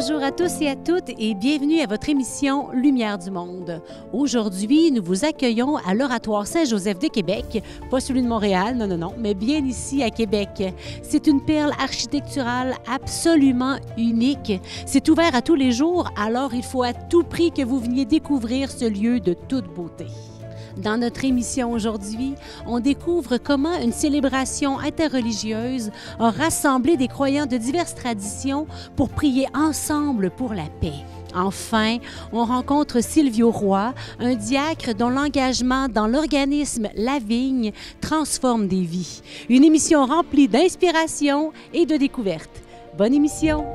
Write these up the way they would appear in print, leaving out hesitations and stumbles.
Bonjour à tous et à toutes et bienvenue à votre émission Lumière du Monde. Aujourd'hui, nous vous accueillons à l'Oratoire Saint-Joseph de Québec, pas celui de Montréal, non, mais bien ici à Québec. C'est une perle architecturale absolument unique. C'est ouvert à tous les jours, alors il faut à tout prix que vous veniez découvrir ce lieu de toute beauté. Dans notre émission aujourd'hui, on découvre comment une célébration interreligieuse a rassemblé des croyants de diverses traditions pour prier ensemble pour la paix. Enfin, on rencontre Silvio Roy, un diacre dont l'engagement dans l'organisme La Vigne transforme des vies. Une émission remplie d'inspiration et de découvertes. Bonne émission!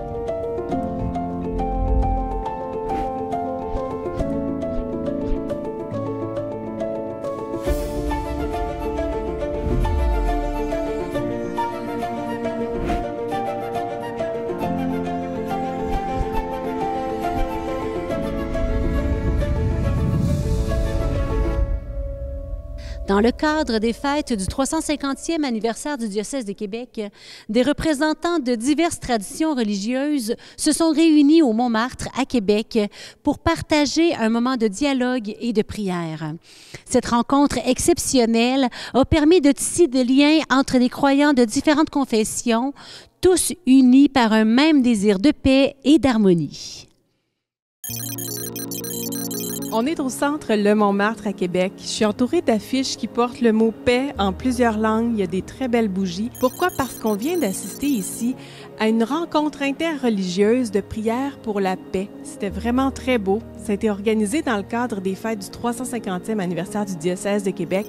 Dans le cadre des fêtes du 350e anniversaire du diocèse de Québec, des représentants de diverses traditions religieuses se sont réunis au Montmartre, à Québec, pour partager un moment de dialogue et de prière. Cette rencontre exceptionnelle a permis de tisser des liens entre des croyants de différentes confessions, tous unis par un même désir de paix et d'harmonie. On est au centre Le Montmartre à Québec. Je suis entourée d'affiches qui portent le mot « paix » en plusieurs langues. Il y a des très belles bougies. Pourquoi? Parce qu'on vient d'assister ici à une rencontre interreligieuse de prière pour la paix. C'était vraiment très beau. Ça a été organisé dans le cadre des fêtes du 350e anniversaire du diocèse de Québec.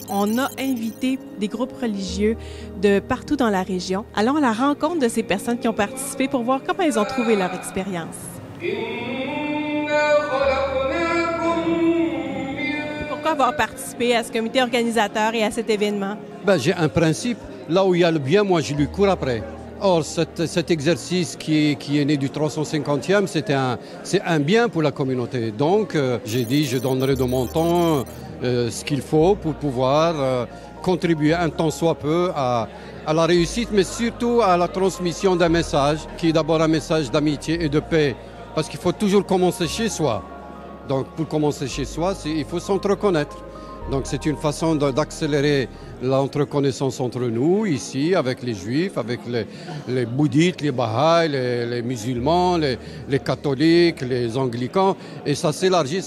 On a invité des groupes religieux de partout dans la région. Allons à la rencontre de ces personnes qui ont participé pour voir comment ils ont trouvé leur expérience. Pourquoi avoir participé à ce comité organisateur et à cet événement? J'ai un principe. Là où il y a le bien, moi, je lui cours après. Or, cet exercice qui est né du 350e, c'est un bien pour la communauté. Donc, j'ai dit, je donnerai de mon temps ce qu'il faut pour pouvoir contribuer un tant soit peu à la réussite, mais surtout à la transmission d'un message, qui est d'abord un message d'amitié et de paix. Parce qu'il faut toujours commencer chez soi. Donc, pour commencer chez soi, il faut s'entreconnaître. Donc, c'est une façon d'accélérer l'entreconnaissance entre nous, ici, avec les Juifs, avec les bouddhites, les Bahaïs, les musulmans, les catholiques, les anglicans. Et ça s'élargit.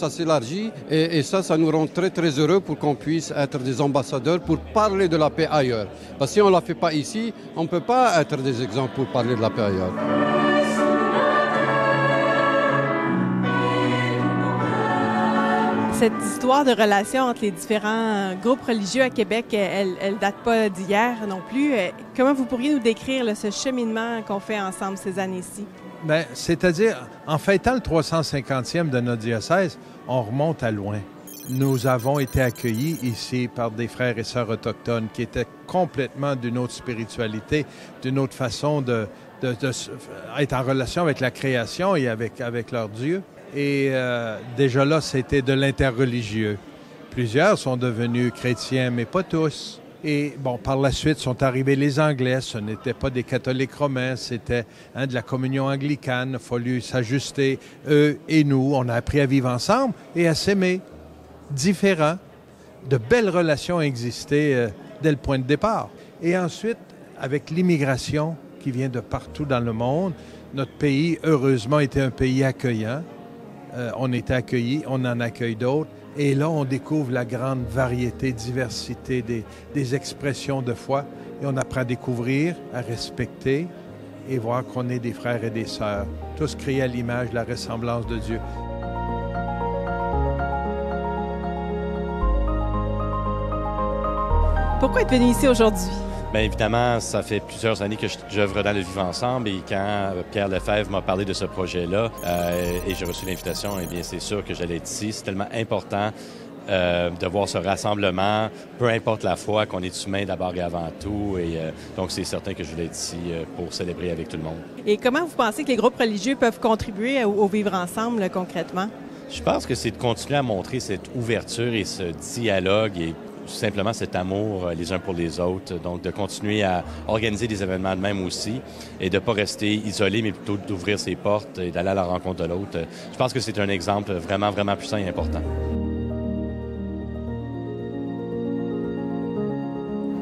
Et ça nous rend très, très heureux pour qu'on puisse être des ambassadeurs pour parler de la paix ailleurs. Parce que si on ne la fait pas ici, on ne peut pas être des exemples pour parler de la paix ailleurs. Cette histoire de relation entre les différents groupes religieux à Québec, elle date pas d'hier non plus. Comment vous pourriez nous décrire ce cheminement qu'on fait ensemble ces années-ci? C'est-à-dire, en fêtant le 350e de notre diocèse, on remonte à loin. Nous avons été accueillis ici par des frères et sœurs autochtones qui étaient complètement d'une autre spiritualité, d'une autre façon d'être en relation avec la création et avec leur Dieu. Et déjà là, c'était de l'interreligieux. Plusieurs sont devenus chrétiens, mais pas tous. Et bon, par la suite sont arrivés les Anglais. Ce n'étaient pas des catholiques romains, c'était de la communion anglicane. Il a fallu s'ajuster, eux et nous. On a appris à vivre ensemble et à s'aimer. Différents. De belles relations existaient dès le point de départ. Et ensuite, avec l'immigration qui vient de partout dans le monde, notre pays, heureusement, était un pays accueillant. On était accueillis, on en accueille d'autres. Et là, on découvre la grande variété, diversité des expressions de foi. Et on apprend à découvrir, à respecter et voir qu'on est des frères et des sœurs, tous créés à l'image de la ressemblance de Dieu. Pourquoi être venu ici aujourd'hui? Bien évidemment, ça fait plusieurs années que j'œuvre dans le Vivre Ensemble et quand Pierre Lefebvre m'a parlé de ce projet-là et j'ai reçu l'invitation, eh bien c'est sûr que j'allais être ici. C'est tellement important de voir ce rassemblement, peu importe la foi, qu'on est humain d'abord et avant tout. Et donc c'est certain que je voulais être ici pour célébrer avec tout le monde. Et comment vous pensez que les groupes religieux peuvent contribuer au Vivre Ensemble concrètement? Je pense que c'est de continuer à montrer cette ouverture et ce dialogue et tout simplement cet amour les uns pour les autres. Donc, de continuer à organiser des événements de même aussi et de ne pas rester isolé, mais plutôt d'ouvrir ses portes et d'aller à la rencontre de l'autre. Je pense que c'est un exemple vraiment, vraiment puissant et important.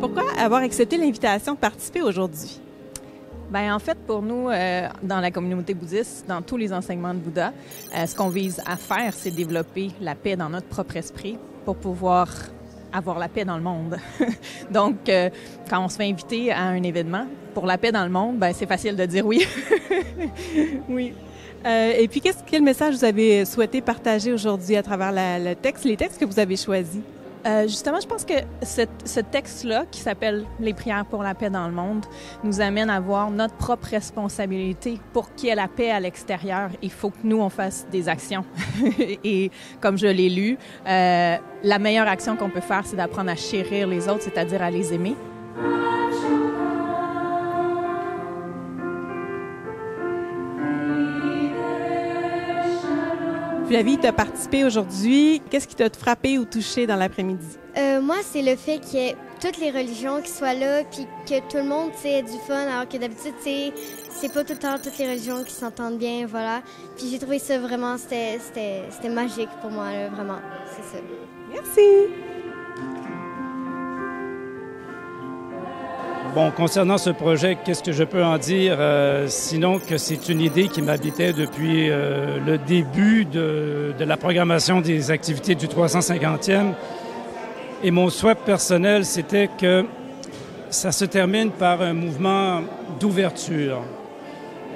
Pourquoi avoir accepté l'invitation de participer aujourd'hui? Bien, en fait, pour nous, dans la communauté bouddhiste, dans tous les enseignements de Bouddha, ce qu'on vise à faire, c'est développer la paix dans notre propre esprit pour pouvoir avoir la paix dans le monde. Donc, quand on se fait inviter à un événement pour la paix dans le monde, ben c'est facile de dire oui. Oui. Et puis, quel message vous avez souhaité partager aujourd'hui à travers les textes que vous avez choisis? Justement, je pense que ce texte-là, qui s'appelle « Les prières pour la paix dans le monde », nous amène à voir notre propre responsabilité. Pour qu'il y ait la paix à l'extérieur, il faut que nous, on fasse des actions. Et comme je l'ai lu, la meilleure action qu'on peut faire, c'est d'apprendre à chérir les autres, c'est-à-dire à les aimer. Flavie, tu as participé aujourd'hui. Qu'est-ce qui t'a frappé ou touché dans l'après-midi? Moi, c'est le fait qu'il y ait toutes les religions qui soient là, puis que tout le monde ait du fun, alors que d'habitude, c'est pas tout le temps toutes les religions qui s'entendent bien, voilà. Puis j'ai trouvé ça vraiment, c'était magique pour moi, là, vraiment, c'est ça. Merci! Bon, concernant ce projet, qu'est-ce que je peux en dire? Sinon que c'est une idée qui m'habitait depuis le début de la programmation des activités du 350e. Et mon souhait personnel, c'était que ça se termine par un mouvement d'ouverture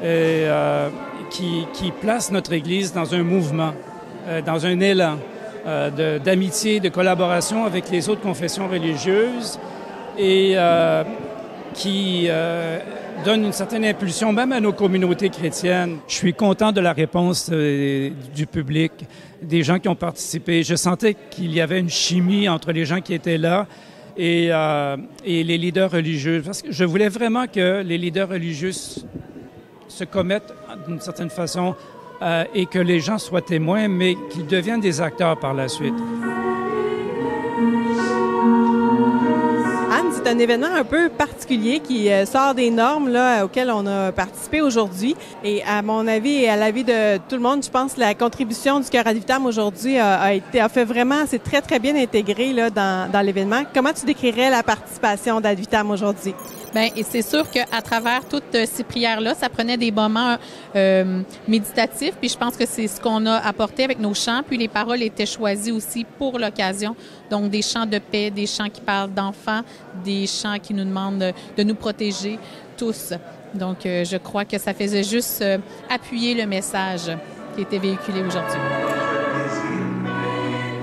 et, qui place notre Église dans un mouvement, dans un élan d'amitié, de collaboration avec les autres confessions religieuses et qui donne une certaine impulsion même à nos communautés chrétiennes. Je suis content de la réponse du public, des gens qui ont participé. Je sentais qu'il y avait une chimie entre les gens qui étaient là et les leaders religieux. Parce que je voulais vraiment que les leaders religieux se commettent d'une certaine façon et que les gens soient témoins, mais qu'ils deviennent des acteurs par la suite. C'est un événement un peu particulier qui sort des normes là, auxquelles on a participé aujourd'hui. Et à mon avis et à l'avis de tout le monde, je pense que la contribution du Cœur Ad Vitam aujourd'hui a fait vraiment, c'est très, très bien intégré là, dans l'événement. Comment tu décrirais la participation d'Ad Vitam aujourd'hui? Bien, et c'est sûr qu'à travers toutes ces prières-là, ça prenait des moments méditatifs, puis je pense que c'est ce qu'on a apporté avec nos chants, puis les paroles étaient choisies aussi pour l'occasion. Donc, des chants de paix, des chants qui parlent d'enfants, des chants qui nous demandent de nous protéger, tous. Donc, je crois que ça faisait juste appuyer le message qui était véhiculé aujourd'hui.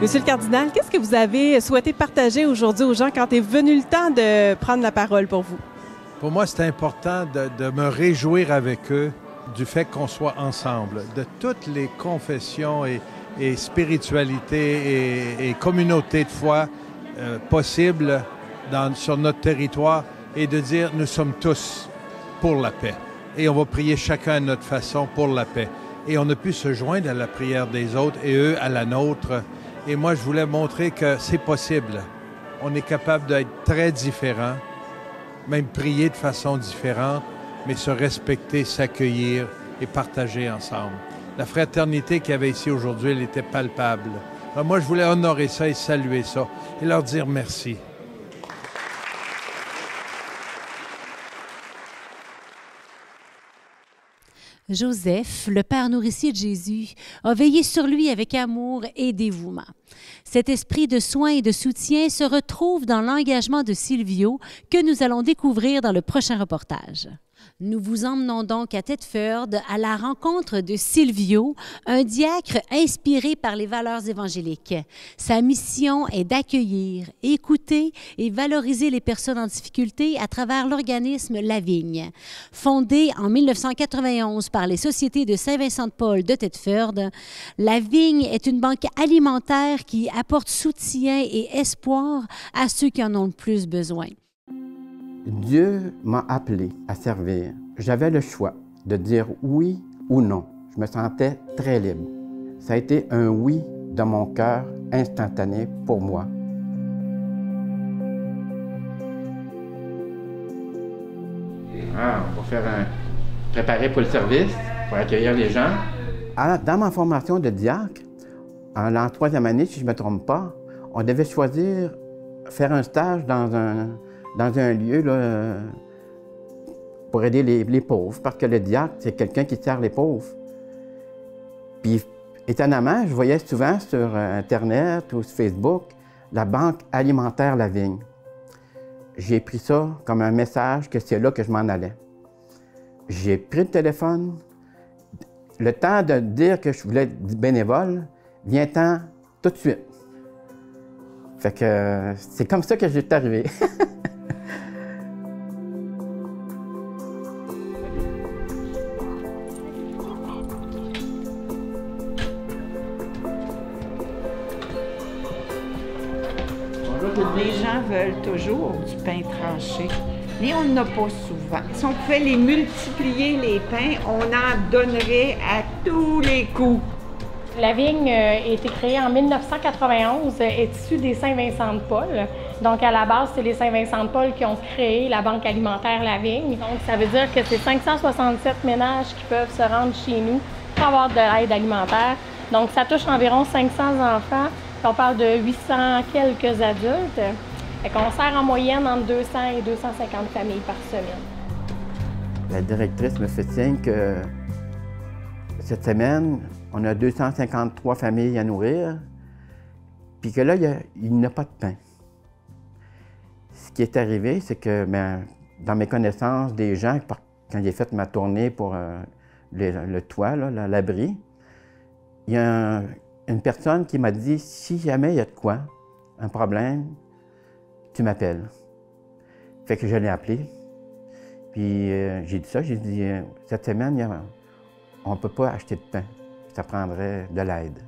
Monsieur le cardinal, qu'est-ce que vous avez souhaité partager aujourd'hui aux gens quand est venu le temps de prendre la parole pour vous? Pour moi, c'est important de me réjouir avec eux du fait qu'on soit ensemble, de toutes les confessions et spiritualités et communautés de foi possibles sur notre territoire et de dire nous sommes tous pour la paix. Et on va prier chacun à notre façon pour la paix. Et on a pu se joindre à la prière des autres et eux à la nôtre. Et moi, je voulais montrer que c'est possible. On est capable d'être très différents, même prier de façon différente, mais se respecter, s'accueillir et partager ensemble. La fraternité qu'il y avait ici aujourd'hui, elle était palpable. Alors moi, je voulais honorer ça et saluer ça et leur dire merci. Joseph, le père nourricier de Jésus, a veillé sur lui avec amour et dévouement. Cet esprit de soin et de soutien se retrouve dans l'engagement de Silvio que nous allons découvrir dans le prochain reportage. Nous vous emmenons donc à Thetford à la rencontre de Silvio, un diacre inspiré par les valeurs évangéliques. Sa mission est d'accueillir, écouter et valoriser les personnes en difficulté à travers l'organisme La Vigne. Fondé en 1991 par les Sociétés de Saint-Vincent-de-Paul de Thetford, La Vigne est une banque alimentaire qui apporte soutien et espoir à ceux qui en ont le plus besoin. Dieu m'a appelé à servir. J'avais le choix de dire oui ou non. Je me sentais très libre. Ça a été un oui dans mon cœur instantané pour moi. On va faire préparer pour le service, pour accueillir les gens. Dans ma formation de diacre, en 3e année, si je ne me trompe pas, on devait choisir faire un stage dans un lieu là, pour aider les pauvres, parce que le diacre, c'est quelqu'un qui sert les pauvres. Puis, étonnamment, je voyais souvent sur Internet ou sur Facebook la Banque alimentaire La Vigne. J'ai pris ça comme un message que c'est là que je m'en allais. J'ai pris le téléphone. Le temps de dire que je voulais être bénévole vient-en tout de suite. Fait que c'est comme ça que j'étais arrivé. Les gens veulent toujours du pain tranché, mais on n'en a pas souvent. Si on pouvait les multiplier, les pains, on en donnerait à tous les coups. La vigne a été créée en 1991, est issue des Saint-Vincent de Paul. Donc, à la base, c'est les Saint-Vincent de Paul qui ont créé la Banque alimentaire La Vigne. Donc, ça veut dire que c'est 567 ménages qui peuvent se rendre chez nous pour avoir de l'aide alimentaire. Donc, ça touche environ 500 enfants. On parle de 800 quelques adultes. Fait qu'on sert en moyenne entre 200 et 250 familles par semaine. La directrice me fait signe que cette semaine, on a 253 familles à nourrir, puis que là, il n'y a pas de pain. Ce qui est arrivé, c'est que dans mes connaissances des gens, quand j'ai fait ma tournée pour le toit, l'abri, il y a une personne qui m'a dit, si jamais il y a de quoi, un problème, tu m'appelles. Fait que je l'ai appelé. Puis j'ai dit ça, j'ai dit, cette semaine, on ne peut pas acheter de pain. Ça prendrait de l'aide.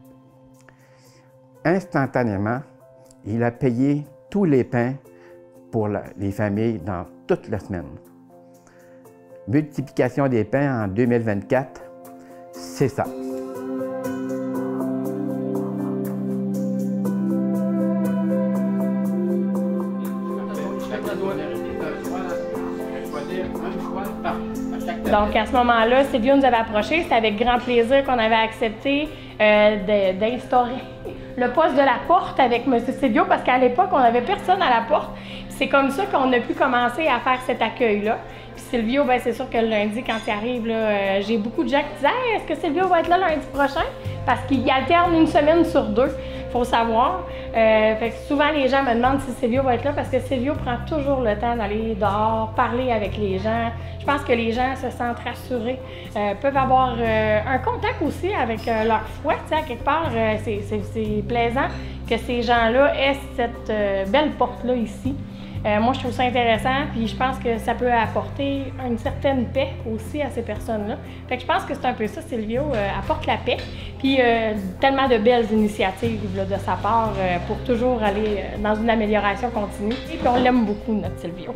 Instantanément, il a payé tous les pains pour les familles dans toute la semaine. Multiplication des pains en 2024, c'est ça. Donc, à ce moment-là, Silvio nous avait approchés. C'est avec grand plaisir qu'on avait accepté d'instaurer le poste de la porte avec M. Silvio, parce qu'à l'époque, on n'avait personne à la porte. C'est comme ça qu'on a pu commencer à faire cet accueil-là. Puis Silvio, bien, c'est sûr que le lundi, quand il arrive, j'ai beaucoup de gens qui disent hey, « Est-ce que Silvio va être là lundi prochain? » Parce qu'il alterne une semaine sur deux, il faut savoir. Fait que souvent, les gens me demandent si Silvio va être là parce que Silvio prend toujours le temps d'aller dehors, parler avec les gens. Je pense que les gens se sentent rassurés, peuvent avoir un contact aussi avec leur foi. À quelque part, c'est plaisant que ces gens-là aient cette belle porte-là ici. Moi, je trouve ça intéressant, puis je pense que ça peut apporter une certaine paix aussi à ces personnes-là. Fait que je pense que c'est un peu ça, Silvio apporte la paix, puis tellement de belles initiatives là, de sa part pour toujours aller dans une amélioration continue. Et puis on l'aime beaucoup, notre Silvio.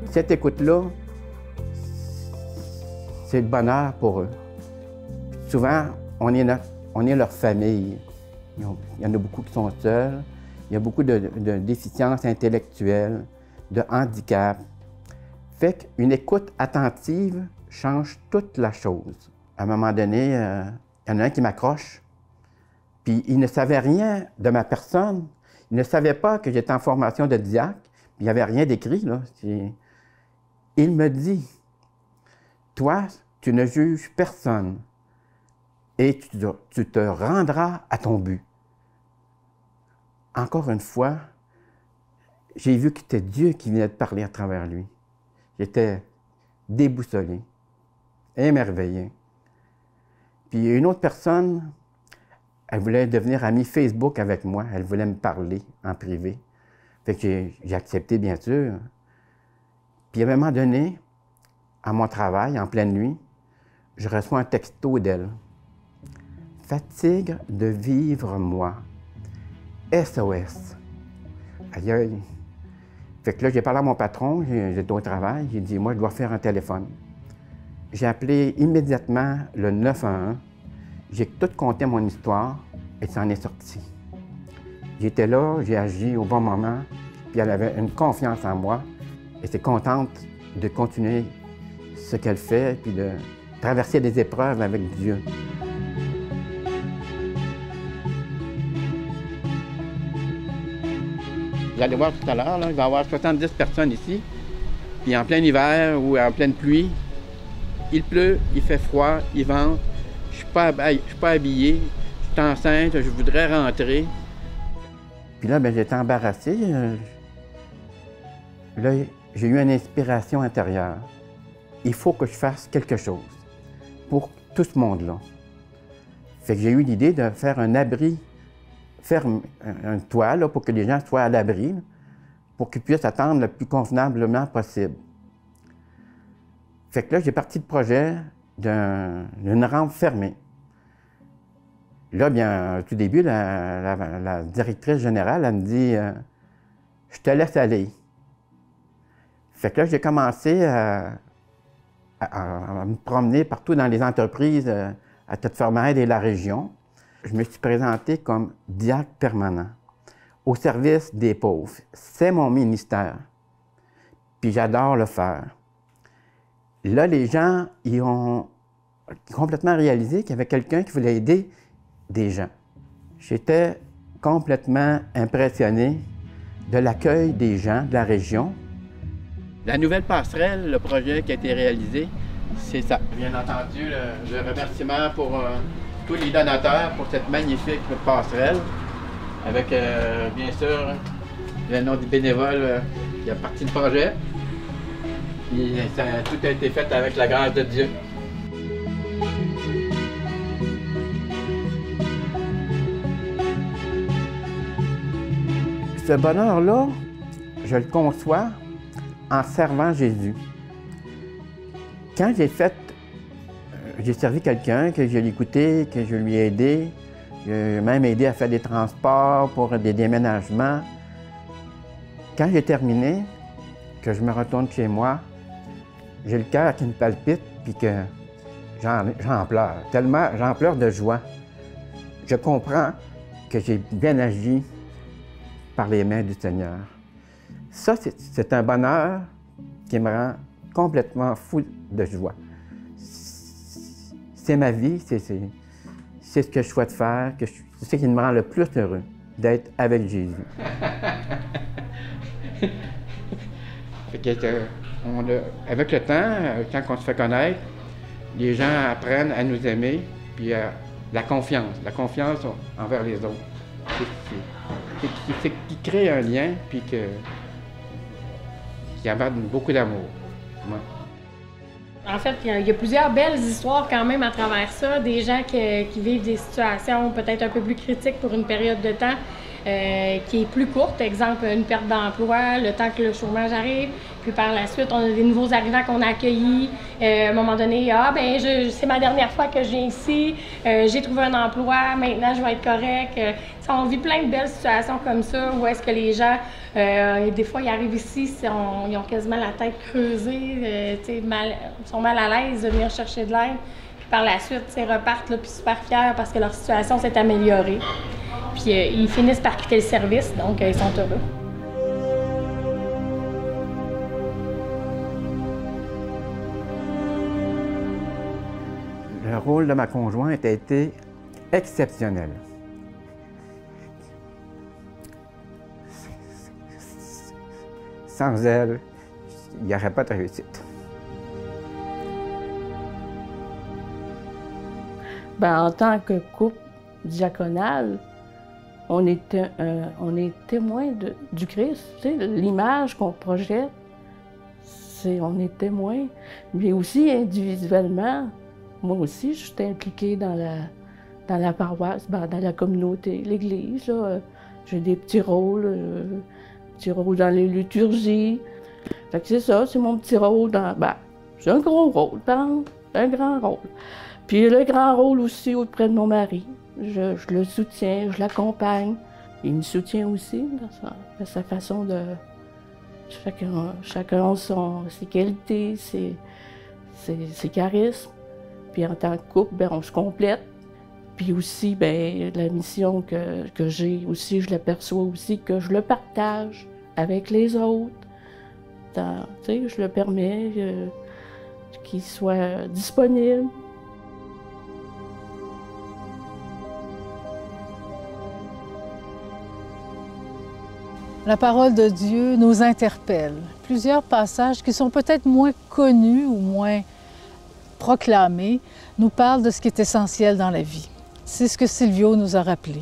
Cette écoute-là, c'est le bonheur pour eux. Souvent, on est leur famille. Il y en a beaucoup qui sont seuls. Il y a beaucoup de déficiences intellectuelles, de handicap. Fait qu'une écoute attentive change toute la chose. À un moment donné, il y en a un qui m'accroche, puis il ne savait rien de ma personne. Il ne savait pas que j'étais en formation de diacre, puis il n'y avait rien d'écrit, là. Il me dit, « Toi, tu ne juges personne et tu te rendras à ton but. » Encore une fois, j'ai vu que c'était Dieu qui venait de parler à travers lui. J'étais déboussolé, émerveillé. Puis une autre personne, elle voulait devenir amie Facebook avec moi. Elle voulait me parler en privé. Fait que j'ai accepté, bien sûr. Puis à un moment donné, à mon travail, en pleine nuit, je reçois un texto d'elle. « Fatigue de vivre moi. SOS. » Aïe, aïe. Fait que là, j'ai parlé à mon patron, j'étais au travail, j'ai dit, moi, je dois faire un téléphone. J'ai appelé immédiatement le 911. J'ai tout conté mon histoire et ça en est sorti. J'étais là, j'ai agi au bon moment, puis elle avait une confiance en moi. Et c'est contente de continuer ce qu'elle fait, puis de traverser des épreuves avec Dieu. Vous allez voir tout à l'heure, il va y avoir 70 personnes ici. Puis en plein hiver ou en pleine pluie, il pleut, il fait froid, il vente. Je ne suis pas habillé, je suis enceinte, je voudrais rentrer. Puis là, j'étais embarrassé. Là, j'ai eu une inspiration intérieure. Il faut que je fasse quelque chose pour tout ce monde-là. Fait que j'ai eu l'idée de faire un abri, faire un toit là, pour que les gens soient à l'abri, pour qu'ils puissent attendre le plus convenablement possible. Fait que là, j'ai parti le projet d'une rampe fermée. Là, bien, au tout début, la directrice générale, elle me dit « Je te laisse aller ». Fait que là, j'ai commencé à me promener partout dans les entreprises à Tête-Fermeraide et la région. Je me suis présenté comme diacre permanent au service des pauvres. C'est mon ministère, puis j'adore le faire. Là, les gens, ils ont complètement réalisé qu'il y avait quelqu'un qui voulait aider des gens. J'étais complètement impressionné de l'accueil des gens de la région. La nouvelle passerelle, le projet qui a été réalisé, c'est ça. Bien entendu, le remerciement pour tous les donateurs pour cette magnifique passerelle, avec bien sûr le nom du bénévole qui a parti le projet. Et tout a été fait avec la grâce de Dieu. Ce bonheur-là, je le conçois en servant Jésus. Quand j'ai servi quelqu'un, que je l'ai écouté, que je lui ai aidé, j'ai même aidé à faire des transports pour des déménagements. Quand j'ai terminé, que je me retourne chez moi, j'ai le cœur qui me palpite, puis que j'en pleure. Tellement, j'en pleure de joie. Je comprends que j'ai bien agi par les mains du Seigneur. Ça, c'est un bonheur qui me rend complètement fou de joie. C'est ma vie, c'est ce que je souhaite faire, c'est ce qui me rend le plus heureux, d'être avec Jésus. Avec le temps, quand on se fait connaître, les gens apprennent à nous aimer, puis la confiance envers les autres. C'est qui crée un lien, puis qui amène beaucoup d'amour. Ouais. En fait, il y a plusieurs belles histoires quand même à travers ça, des gens qui vivent des situations peut-être un peu plus critiques pour une période de temps qui est plus courte, exemple une perte d'emploi, le temps que le chômage arrive, puis par la suite, on a des nouveaux arrivants qu'on a accueillis. À un moment donné, c'est ma dernière fois que je viens ici, j'ai trouvé un emploi, maintenant je vais être correct. On vit plein de belles situations comme ça, où est-ce que les gens, des fois, ils arrivent ici, ils ont quasiment la tête creusée, ils sont mal à l'aise de venir chercher de l'aide. Puis par la suite, ils repartent là, puis super fiers parce que leur situation s'est améliorée. Puis ils finissent par quitter le service, donc ils sont heureux. Le rôle de ma conjointe a été exceptionnel. Sans elle, il n'y aurait pas de réussite. En tant que couple diaconal, on est témoin du Christ. L'image qu'on projette, on est témoin. Mais aussi individuellement, moi aussi, je suis impliquée dans la paroisse, dans la communauté, l'Église. J'ai des petits rôles dans les liturgies. Fait que c'est ça, c'est mon petit rôle c'est un gros rôle, un grand rôle. Puis le grand rôle aussi auprès de mon mari. Je le soutiens, je l'accompagne. Il me soutient aussi dans sa façon de... Chacun a ses qualités, ses charismes. Puis en tant que couple, on se complète. Puis aussi, la mission que j'ai aussi, je l'aperçois aussi que je le partage avec les autres. temps, tu sais, je le permets, qu'il soit disponible. La parole de Dieu nous interpelle. Plusieurs passages qui sont peut-être moins connus ou moins proclamés nous parlent de ce qui est essentiel dans la vie. C'est ce que Silvio nous a rappelé.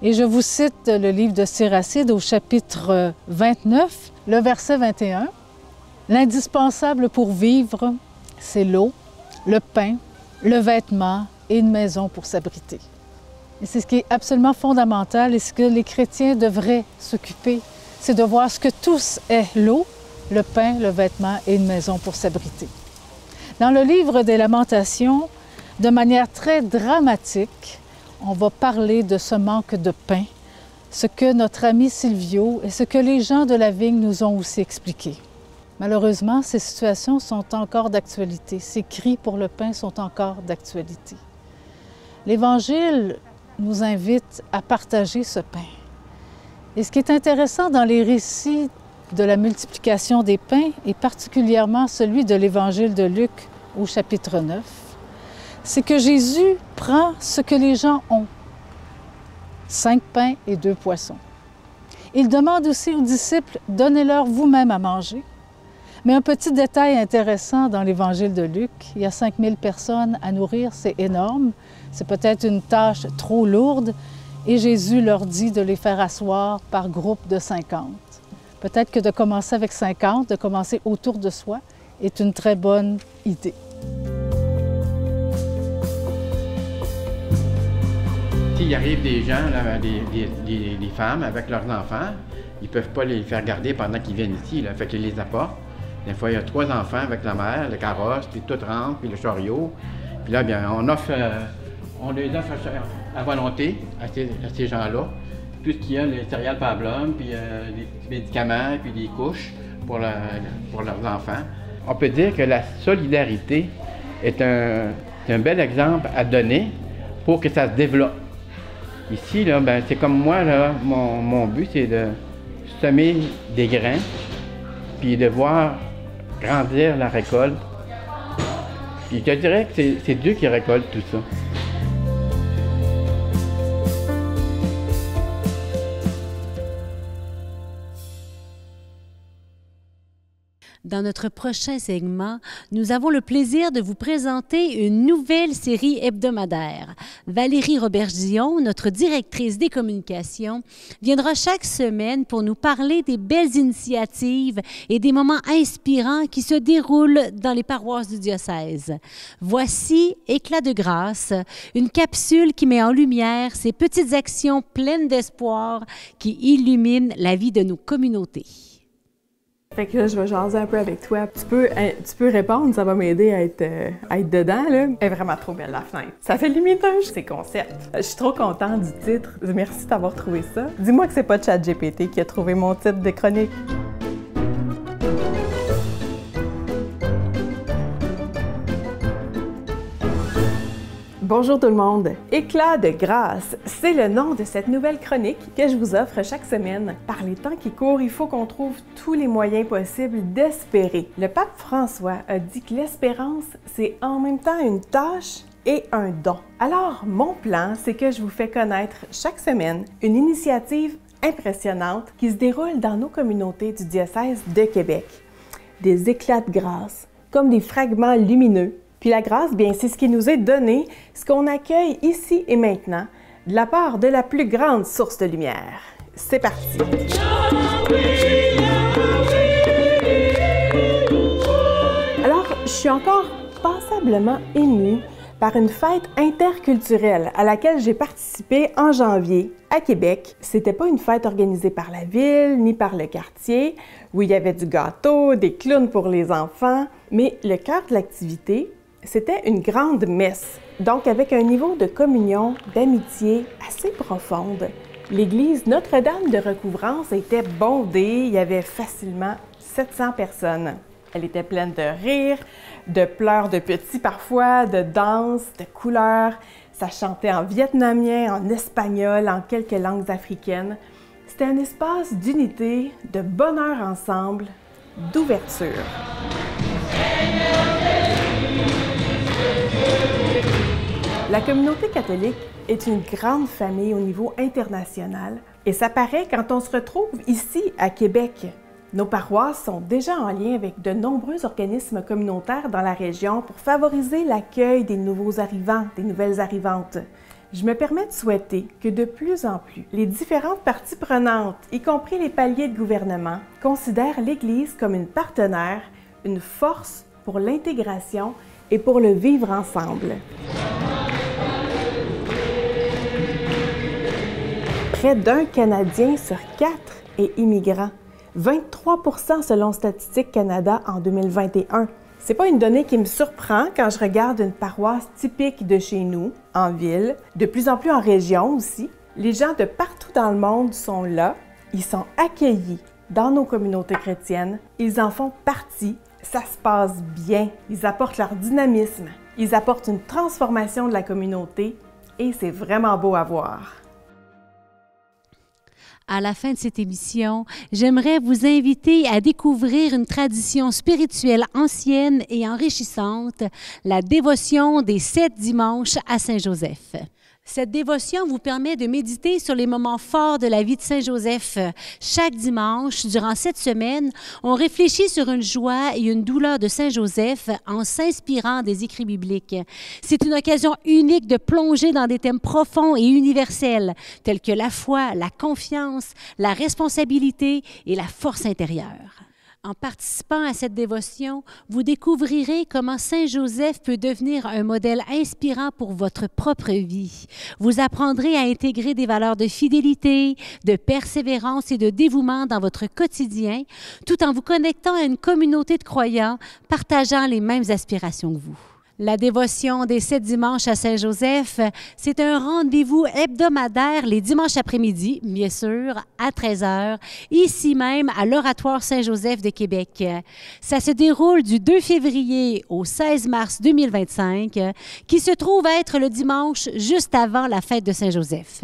Et je vous cite le livre de Siracide au chapitre 29, le verset 21. « L'indispensable pour vivre, c'est l'eau, le pain, le vêtement et une maison pour s'abriter. » Et c'est ce qui est absolument fondamental et ce que les chrétiens devraient s'occuper, c'est de voir ce que tous est l'eau, le pain, le vêtement et une maison pour s'abriter. Dans le livre des Lamentations, de manière très dramatique, on va parler de ce manque de pain, ce que notre ami Silvio et ce que les gens de la vigne nous ont aussi expliqué. Malheureusement, ces situations sont encore d'actualité. Ces cris pour le pain sont encore d'actualité. L'Évangile nous invite à partager ce pain. Et ce qui est intéressant dans les récits de la multiplication des pains, et particulièrement celui de l'Évangile de Luc au chapitre 9, c'est que Jésus prend ce que les gens ont, 5 pains et 2 poissons. Il demande aussi aux disciples, « Donnez-leur vous-même à manger ». Mais un petit détail intéressant dans l'Évangile de Luc, il y a 5000 personnes à nourrir, c'est énorme, c'est peut-être une tâche trop lourde, et Jésus leur dit de les faire asseoir par groupe de 50. Peut-être que de commencer avec 50, de commencer autour de soi, est une très bonne idée. S'il arrive des gens, là, des femmes avec leurs enfants, ils ne peuvent pas les faire garder pendant qu'ils viennent ici, là, fait qu'ils les apportent. Des fois, il y a 3 enfants avec la mère, le carrosse, puis tout rentre, puis le chariot. Puis là, bien, on les offre à volonté à ces gens-là. Tout ce qu'il y a, les céréales Pablum, puis des médicaments, puis des couches pour leurs enfants. On peut dire que la solidarité est un bel exemple à donner pour que ça se développe. Ici, là, ben, c'est comme moi, là, mon but, c'est de semer des grains, puis de voir grandir la récolte. Puis je dirais que c'est Dieu qui récolte tout ça. Dans notre prochain segment, nous avons le plaisir de vous présenter une nouvelle série hebdomadaire. Valérie Robert-Gillon, notre directrice des communications, viendra chaque semaine pour nous parler des belles initiatives et des moments inspirants qui se déroulent dans les paroisses du diocèse. Voici Éclat de grâce, une capsule qui met en lumière ces petites actions pleines d'espoir qui illuminent la vie de nos communautés. Fait que là, je vais jaser un peu avec toi. Tu peux répondre, ça va m'aider à être dedans, là. Elle est vraiment trop belle, la fenêtre. Ça fait limitage, ces concepts. Je suis trop contente du titre. Merci d'avoir trouvé ça. Dis-moi que c'est pas ChatGPT qui a trouvé mon titre de chronique. Bonjour tout le monde! Éclat de grâce, c'est le nom de cette nouvelle chronique que je vous offre chaque semaine. Par les temps qui courent, il faut qu'on trouve tous les moyens possibles d'espérer. Le pape François a dit que l'espérance, c'est en même temps une tâche et un don. Alors, mon plan, c'est que je vous fais connaître chaque semaine une initiative impressionnante qui se déroule dans nos communautés du diocèse de Québec. Des éclats de grâce, comme des fragments lumineux. Puis la grâce, bien, c'est ce qui nous est donné, ce qu'on accueille ici et maintenant, de la part de la plus grande source de lumière. C'est parti! Alors, je suis encore passablement émue par une fête interculturelle à laquelle j'ai participé en janvier à Québec. C'était pas une fête organisée par la ville ni par le quartier, où il y avait du gâteau, des clowns pour les enfants, mais le cœur de l'activité, c'était une grande messe, donc avec un niveau de communion, d'amitié assez profonde. L'église Notre-Dame de Recouvrance était bondée, il y avait facilement 700 personnes. Elle était pleine de rires, de pleurs de petits parfois, de danses, de couleurs. Ça chantait en vietnamien, en espagnol, en quelques langues africaines. C'était un espace d'unité, de bonheur ensemble d'ouverture. La communauté catholique est une grande famille au niveau international et ça paraît quand on se retrouve ici à Québec. Nos paroisses sont déjà en lien avec de nombreux organismes communautaires dans la région pour favoriser l'accueil des nouveaux arrivants, des nouvelles arrivantes. Je me permets de souhaiter que de plus en plus, les différentes parties prenantes, y compris les paliers de gouvernement, considèrent l'Église comme une partenaire, une force pour l'intégration et pour le vivre ensemble. Près d'un Canadien sur 4 est immigrant. 23% selon Statistique Canada en 2021. C'est pas une donnée qui me surprend quand je regarde une paroisse typique de chez nous, en ville, de plus en plus en région aussi. Les gens de partout dans le monde sont là, ils sont accueillis dans nos communautés chrétiennes, ils en font partie, ça se passe bien, ils apportent leur dynamisme, ils apportent une transformation de la communauté et c'est vraiment beau à voir. À la fin de cette émission, j'aimerais vous inviter à découvrir une tradition spirituelle ancienne et enrichissante, la dévotion des 7 dimanches à Saint-Joseph. Cette dévotion vous permet de méditer sur les moments forts de la vie de Saint-Joseph. Chaque dimanche, durant cette semaine, on réfléchit sur une joie et une douleur de Saint-Joseph en s'inspirant des écrits bibliques. C'est une occasion unique de plonger dans des thèmes profonds et universels, tels que la foi, la confiance, la responsabilité et la force intérieure. En participant à cette dévotion, vous découvrirez comment Saint Joseph peut devenir un modèle inspirant pour votre propre vie. Vous apprendrez à intégrer des valeurs de fidélité, de persévérance et de dévouement dans votre quotidien, tout en vous connectant à une communauté de croyants partageant les mêmes aspirations que vous. La dévotion des 7 dimanches à Saint-Joseph, c'est un rendez-vous hebdomadaire les dimanches après-midi, bien sûr, à 13h, ici même à l'Oratoire Saint-Joseph de Québec. Ça se déroule du 2 février au 16 mars 2025, qui se trouve être le dimanche juste avant la fête de Saint-Joseph.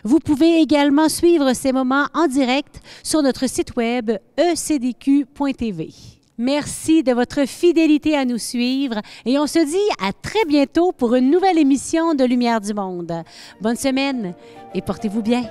Vous pouvez également suivre ces moments en direct sur notre site web ecdq.tv. Merci de votre fidélité à nous suivre et on se dit à très bientôt pour une nouvelle émission de Lumière du Monde. Bonne semaine et portez-vous bien.